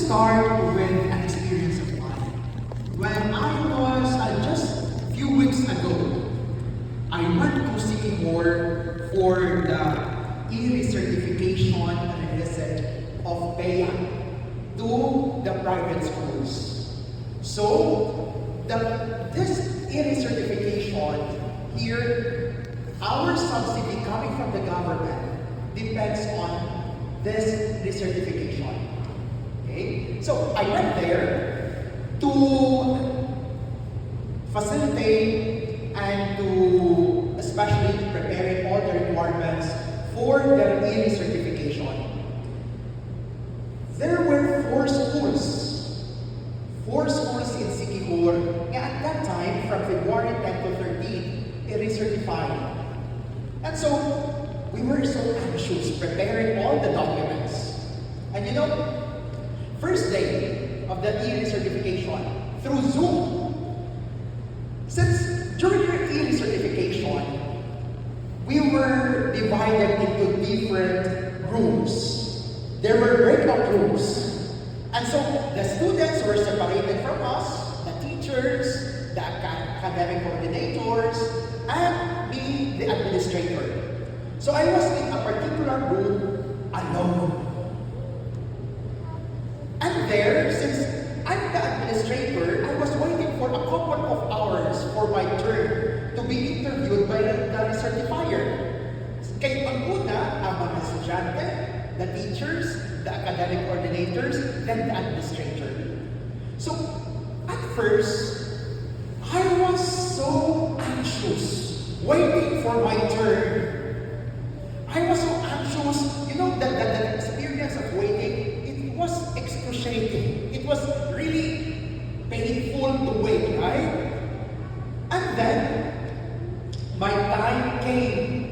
start with an experience of mine. When I was just a few weeks ago, I went to Sycamore for the e-recertification visit of PEA to the private schools. So, this e-recertification here, our subsidy coming from the government depends on this recertification. Okay? So, I went there to facilitate and to especially preparing all the requirements for the e-recertification. There were four schools in Sycamore, and at that time, from February 10 to 13, e-recertified. And so, we were so anxious preparing all the documents. And you know, first day of the e-recertification, through Zoom, since during the e-recertification, we were divided into different rooms. There were breakout rooms. And so the students were separated from us, the teachers, the academic coordinators, and me, the administrator. So I was in a particular room alone. And there, since I'm the administrator, I was waiting for a couple of hours for my turn to be interviewed by the recertifier. Kaya pag-una, ang mga estudyante, the teachers, the academic coordinators, then the administrator. So, at first, I was so anxious, waiting for my turn. I was so anxious, you know, the experience of waiting, it was excruciating. It was really painful to wait, right? And then, my time came.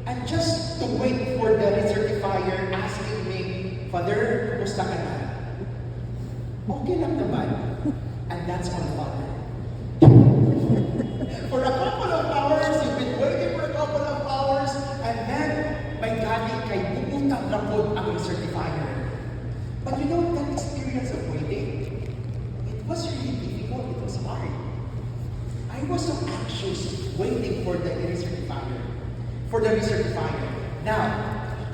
And just to wait for the recertifier asking me, Father, kumusta ka na? Okay lang naman. And that's my father. For a couple of hours, you've been waiting for a couple of hours, and then, my daddy kay bubutang rapod ang recertifier. But you know, that experience of waiting, it was really difficult, it was hard. I was so anxious waiting for the recertifier. For the recertifier. Now,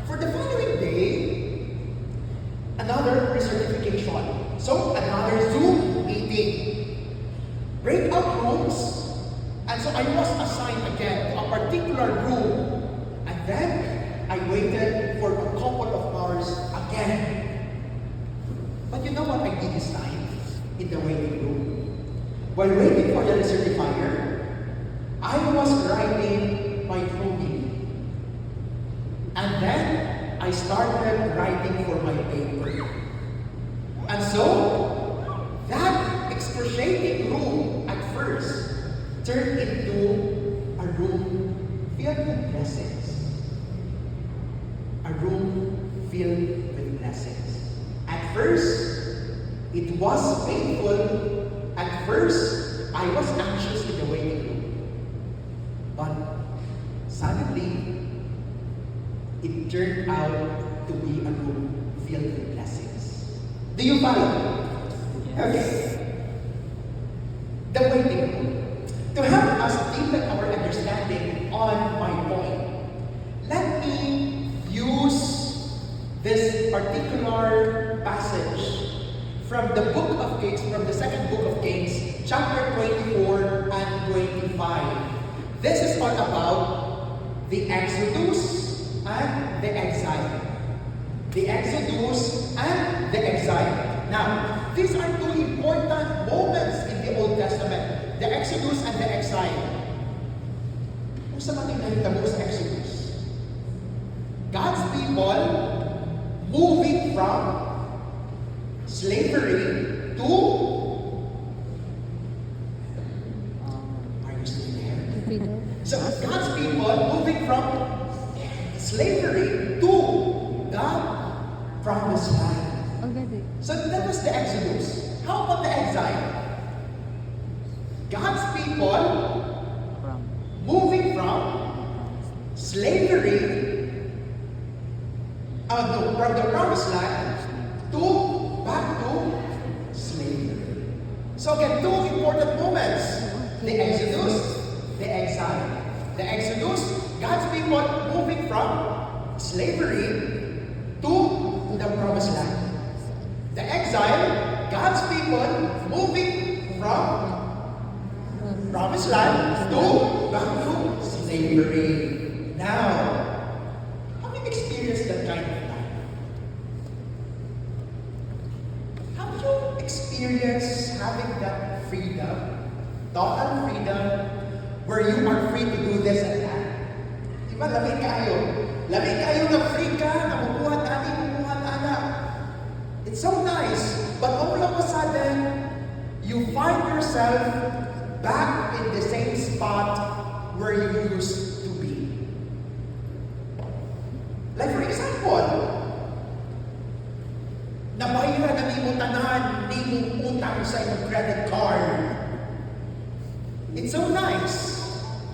for the following day, another recertification. So, another Zoom meeting. Breakout rooms. And so, I was assigned again to a particular room. And then, I waited for a couple of hours again. But you know what I did this time in the waiting room? While waiting for the recertifier, I was writing my coding. And then, I started writing for my paper. And so, that excruciating room at first turned into a room filled with blessings. A room filled with blessings. At first, it was painful. At first, I was anxious in the waiting room. But suddenly, it turned out to be a room filled with blessings. Do you follow? Okay. The waiting room. To help us deepen our understanding on my point, let me use this particular passage from the book of Kings, from the second book of Kings, chapter 24 and 25. This is all about the Exodus and the exile. The Exodus and the exile. Now, these are two important moments in the Old Testament. The Exodus and the exile. Kung saan natin nahitabo sa Exodus? God's people moving from slavery to so God's people moving from slavery to the promised land. So that was the Exodus. How about the exile? God's people moving from slavery from the promised land to back to slavery. So again, two important moments. The Exodus, the exile. The Exodus, God's people moving from slavery to the promised land. The exile, God's people moving from promised land to back to slavery. Now, have you experienced that kind of life? Have you experienced having that freedom, total freedom, where you are free to do this and that? Diba, lamig kayo. Lamig kayo na free ka, namubuhat ani, mamubuhat anak. It's so nice, but all of a sudden, you find yourself back in the same spot where you used to be. Like for example, nabayra na di mo tanan, di mo utang sa iyong credit card. It's so nice.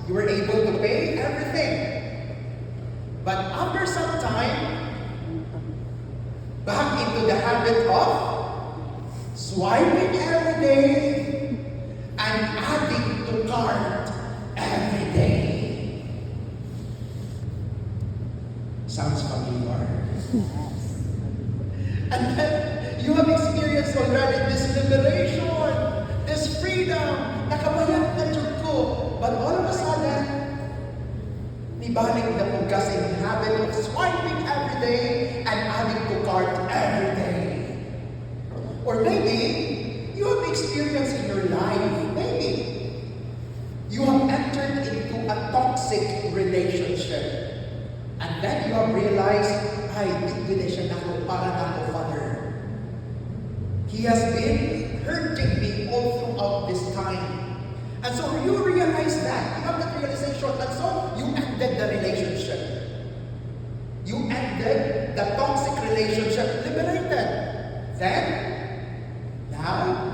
You were able to pay everything. But after some time, back into the habit of swiping every day and adding to cart every day. Sounds familiar. And then you have experienced already this liberation, this freedom, nakabayad na Diyos ko. But all of a sudden, nibalik na po kasi yung habit of swiping every day and adding to cart every day. Or maybe, you have experienced in your life, maybe, you have entered into a toxic relationship. And then you have realized, ay, hindi siya nako para nako, Father. He has been hurting me all throughout this time. And so you realize that. You have that realization. And so you ended the relationship. You ended the toxic relationship, liberated. Then, now,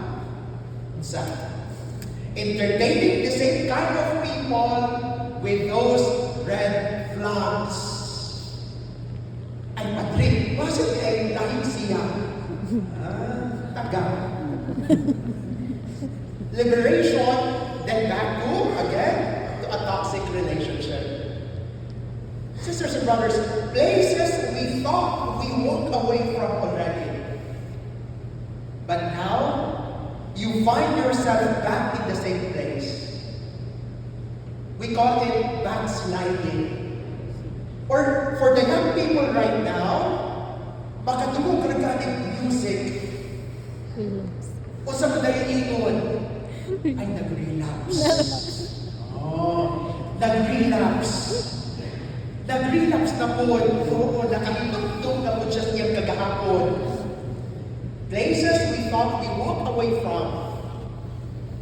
entertaining the same kind of people with those red flags. Ay, Patrick, bakit ay lahing siya? Taga. Liberation, then back to, again, to a toxic relationship. Sisters and brothers, places we thought we walked away from already. But now, you find yourself back in the same place. We call it backsliding. Or for the young people right now, makatulog regarding music. O sa madaling ingon, ay nag-relapse. Nag-relapse. Nag-relapse na po. Oo, nakahintog na po siya siyang kagahapon. Places we thought we walked away from,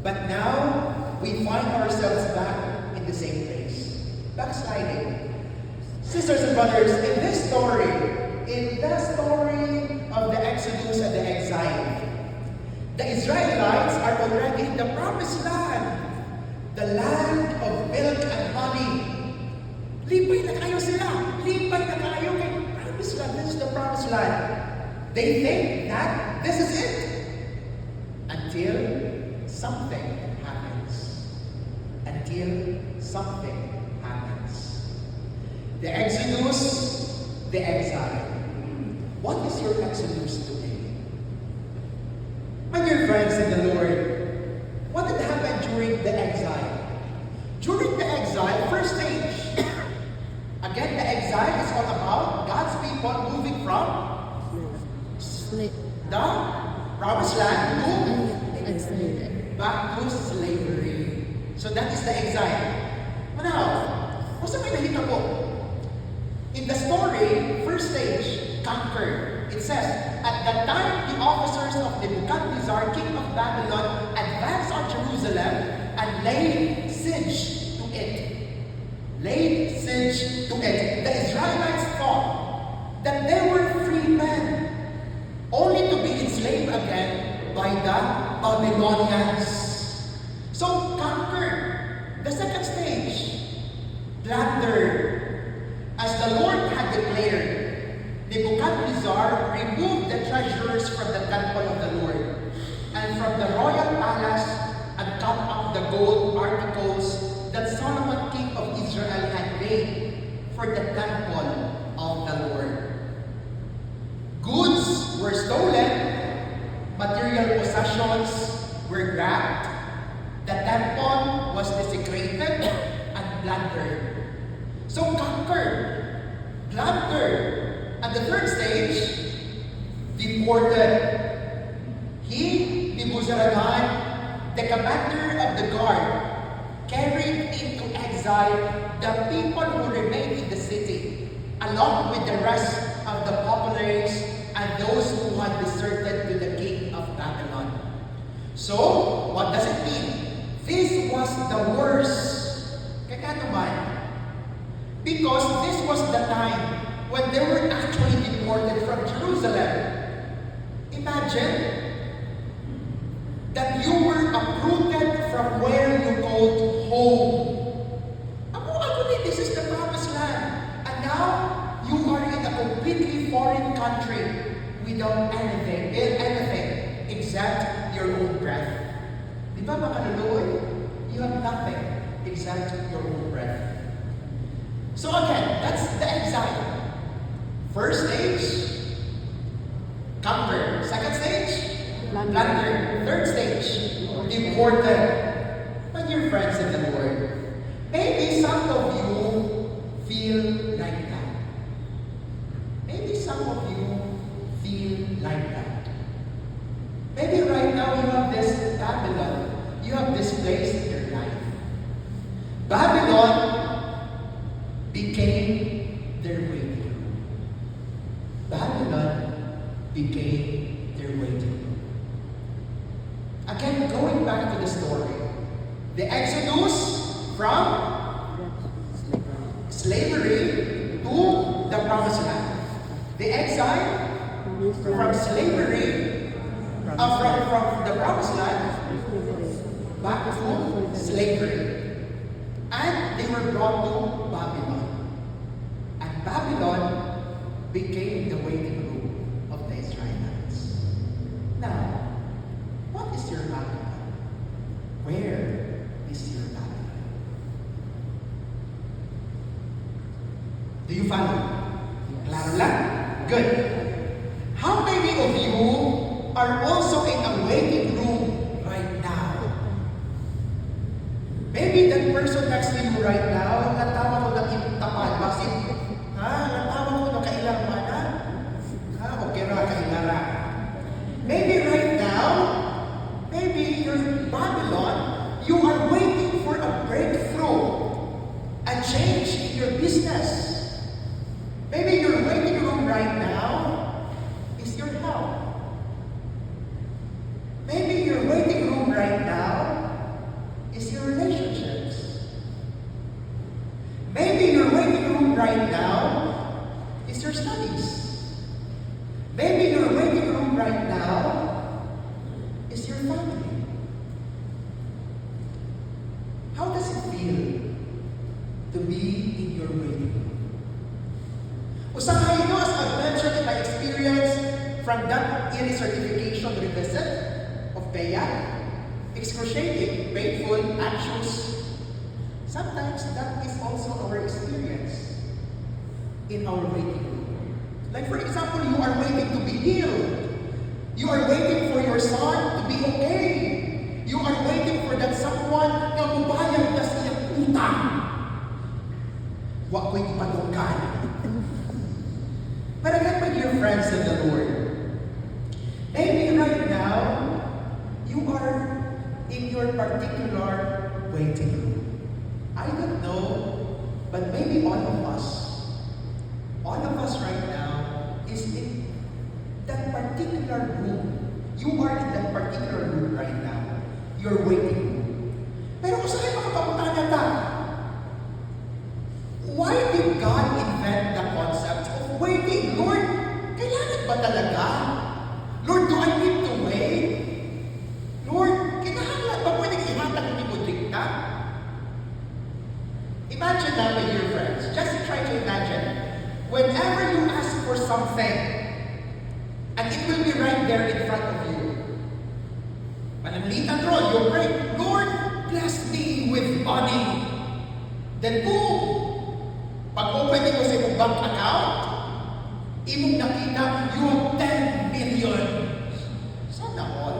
but now we find ourselves back in the same place. Backsliding. Sisters and brothers, in the story of the Exodus and the exile, the Israelites are already in the promised land, the land of milk and honey. Lipay na kayo sila. Lipay na kayo kay promised land. This is the promised land. They think that this is it. Until something happens. Until something happens. The Exodus, the exile. What is your Exodus today? My dear friends in the Lord, what did happen during the exile? During the exile, first stage. Again, the exile is all about God's people moving from the promised land to back to slavery. So that is the exile. Now, what's the nahita po? In the story, first stage, conquered. It says, at that time, the officers of Nebuchadnezzar, king of Babylon, advanced on Jerusalem and laid siege to it. Laid siege to it. The Israelites thought that they were free men, only to be enslaved again by the Babylonians. So, conquered. The second stage, plundered. As the Lord had declared, Nebuchadnezzar Nebuchadnezzar removed the treasures from the temple of the Lord and from the royal palace and cut up the gold articles that Solomon, king of Israel, had made for the temple of the Lord. Goods were stolen, material possessions were grabbed, the temple was desecrated and plundered. So conquered, plundered, and the third stage, deported. He, Nebuzaradan, the commander of the guard, carried into exile the people who remained in the city, along with the rest of the populace and those who had deserted to the king of Babylon. So, what does it mean? This was the worst. Kaya naman, because this was the time when they were actually deported from Jerusalem. Imagine that you were uprooted from where you called home. This is the promised land. And now you are in a completely foreign country without anything except your own breath. Di ba makaluluoy? You have nothing except your own breath. So again, that's the exile. First stage, conquer. Second stage, plunder. Third stage, deported. My dear friends in the Lord, maybe some of you feel like that. Maybe some of you feel like that. Maybe right now you have this Babylon. You have this place in your life. Babylon became their waiting room. Babylon became their waiting room. Again, going back to the story. The Exodus from slavery to the promised land. The exile from slavery, from the promised land back to slavery. And they were brought to Babylon. And Babylon became the waiting room of the Israelites. Now, what is your Babylon? Where is your Babylon? Do you follow? Klaro lang? Good. How many of you are also in a waiting room right now? Maybe that person next to you right now, natawa ko ng imtapan. Bakit? Natawa ko ng kailang mana? Okay ra, kailara. Maybe right now, maybe your Babylon, you are waiting for a breakthrough, a change in your business. Maybe your waiting room right now is your health. Maybe your waiting room right now is your relationships. Maybe your waiting room right now is your studies. Maybe your waiting room right now is your family. How does it feel to be in your waiting room? Usahayin nyo, as I've mentioned in my experience from that ERI certification revisit of PEA, excruciating, painful, anxious. Sometimes that is also our experience in our waiting room. Like for example, you are waiting to be healed. You are waiting for your son to be okay. You are waiting for that someone na mubayag na siyang utang. Wa ko'y ipanukan. But again, my dear friends in the Lord, maybe right now, you are in your particular waiting room. I don't know, but maybe all of us right now is in that particular room. You are in that particular room right now. Your waiting room. Pero kung saan makapapunta ta? Why did God invent the concept of waiting? Lord, kailangan ba talaga? Lord, do I need to wait? Lord, kailangan ba pwedeng ihatag ni mo dikta? Imagine that, my dear friends. Just try to imagine. Whenever you ask for something, And it will be right there in front of you. Pananglitan ron, you pray, Lord, bless me with money. Then boom! Pag-open mo sa iyong bank account, imong nakita, you have 10 million. Sana all.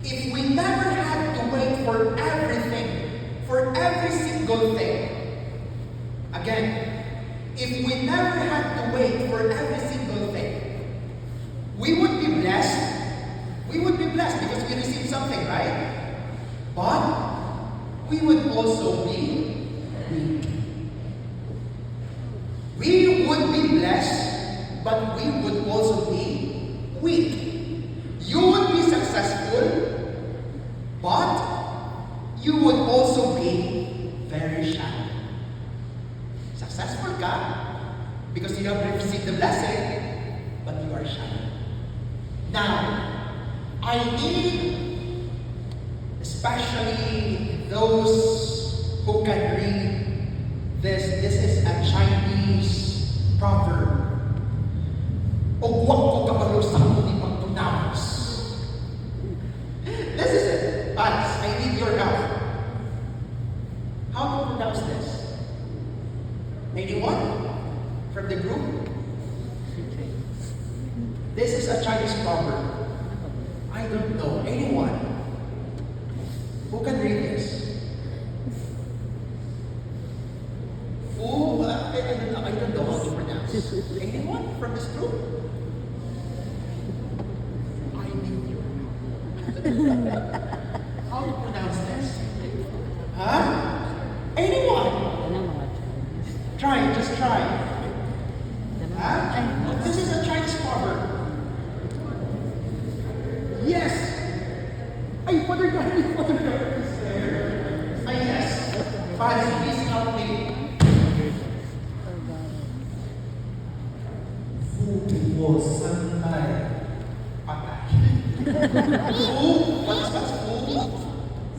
If we never had to wait for everything, for every single thing, again, if we never had to wait for every single thing, we would be blessed. We would be blessed because we received something, right? But we would also be weak. We would be blessed, but we would also be weak. You would be successful, but you would also be very shy. Successful ka because you have received the blessing, but you are shy. Now, I need especially those who can read this. This is a Chinese proverb. O huwag ko kabalo sa akong ipag-pronounce. This is it. Guys, I need your help. How to pronounce this? Anyone from the group? This is a Chinese proverb. I don't know. Anyone? Who can read this? Who? I don't know how to pronounce. Anyone from this group? I need you. How to pronounce this? Huh? Anyone? Try, just try. Huh? This is a Chinese proverb. Yes! Ay, Father God! Ay, Father God! Ay, yes! Father, please help me. Fu Santai. Patay. Fu? What's Fu?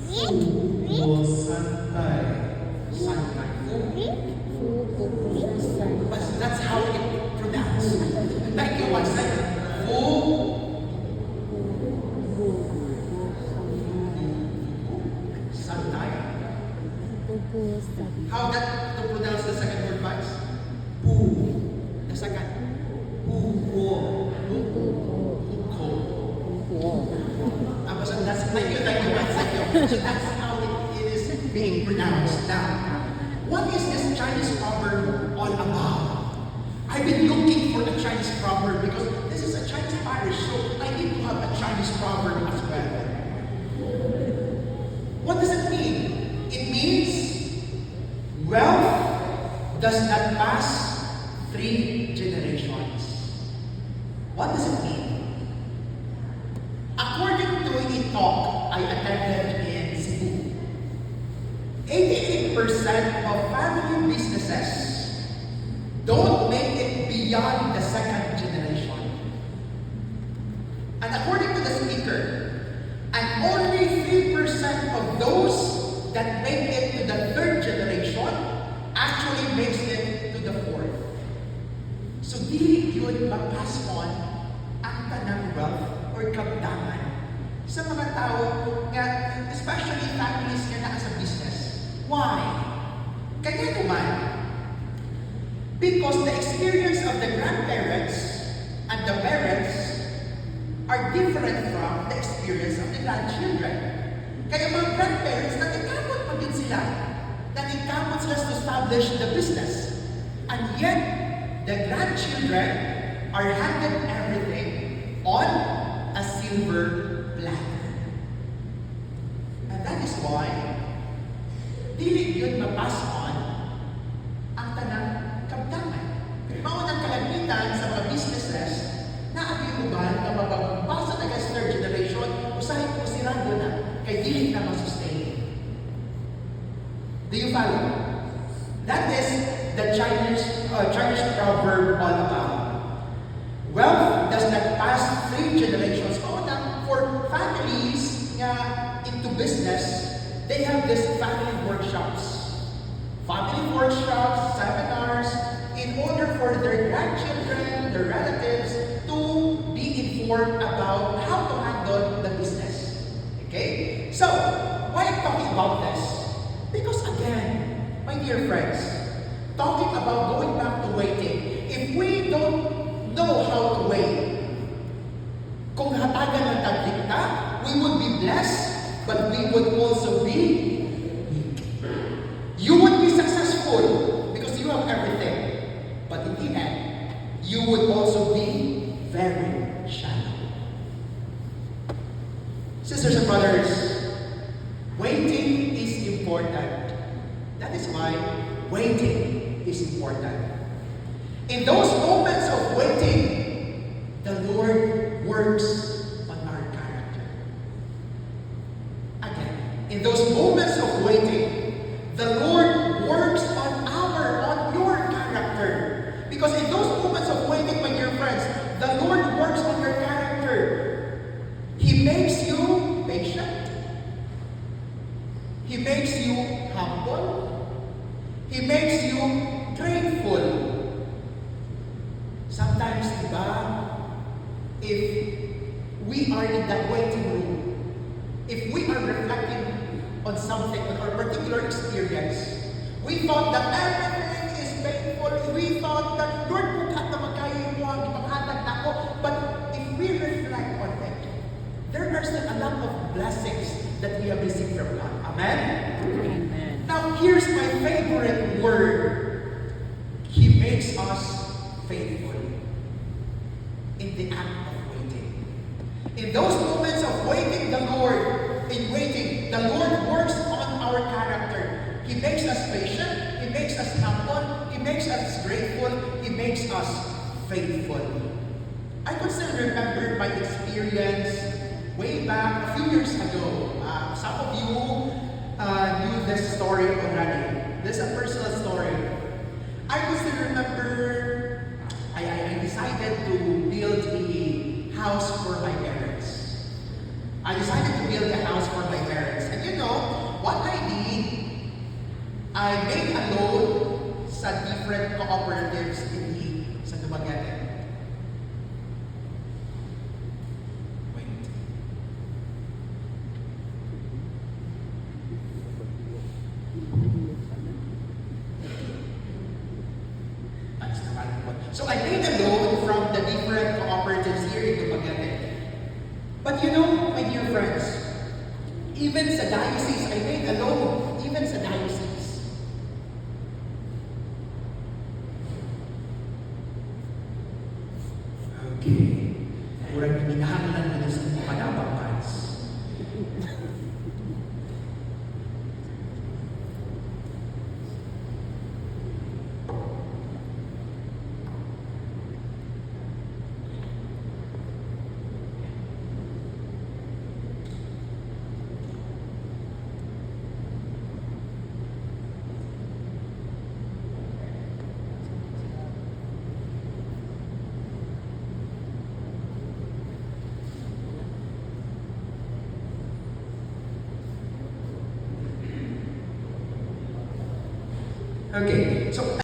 Fu Santai. Santai. But that's how it pronounced. Thank you, one second. Fu. Santai. How that to pronounce the second word, guys? Pu. The second. Pu. Thank you, guys. Thank you. So that's how it is being pronounced. Now, what is this Chinese proverb all about? I've been looking for a Chinese proverb because this is a Chinese parish, so I need to have a Chinese proverb as well. What does it mean? It means wealth does not pass 3 generations. What does it mean? According to a talk I attended in Cebu, 88% of family businesses don't make it beyond the 2nd generation. And according to the speaker, and only 3% of those that make it to the 3rd generation actually makes it to the 4th. So dili yun mag-pass on ang tanang wealth or kabdangan sa mga tao nga, especially families nga na sa business. Why? Kaya naman, because the experience of the grandparents and the parents are different from the experience of the grandchildren. Kaya mga grandparents, nagkakamot pa din sila. Nagkakamot sila to establish the business. And yet, the grandchildren are handed everything on a silver platter. And that is why, dili yun mapass on ang tanang kabdangan. Maunang kalamitan sa mga businesses na abiuban na mapagpasa na sa 3rd generation, usahin po sirado na kay dili na masustain. Do you follow? That is the Chinese proverb all about. Wealth does not pass 3 generations. For families into business, they have this family workshops. Family workshops, seminars, in order for their grandchildren, informed about how to handle the business. Okay? So, why I'm talking about this? Because again, my dear friends, talking about going back to waiting, if we don't know how to wait, kung hatagan ng taglikta, we would be blessed, but we would also be weak. You would be successful because you have everything, but in the end, you would also be very shallow. Sisters and brothers, waiting is important. That is why waiting is important. In those moments of waiting, the Lord works on our character. Again, in those moments of waiting, the Lord works on your character. Because in those moments of waiting, my dear friends, the Lord works on your character. He makes you patient. He makes you humble. He makes you grateful. Sometimes, diba, if we are in that waiting room, if we are reflecting on something, on our particular experience, we thought that everything is painful. We thought that, Lord, kung na magkaya mo ang ipanghatag na ako. But if we reflect on it, there are still a lot of blessings that we have received from God. Amen? Amen. Now, here's my favorite word. He makes us faithful in the act of waiting. In those moments of waiting, the Lord works on our character. He makes us patient. He makes us humble. He makes us grateful. He makes us faithful. I could still remember my experience way back a few years ago. Some of you knew this story already. This is a personal story. I could still remember I decided to build a house for my parents. I decided to build a house for my parents. And you know, what I did, I made a loan sa different cooperatives sa Dumaguete. Wait. So I made a loan from the different cooperatives here in Dumaguete. But you know, my dear friends, even sa diocese, I made a loan. Even sa diocese. Okay. Kurang minahalan ko sa mga panabang, guys. Okay, so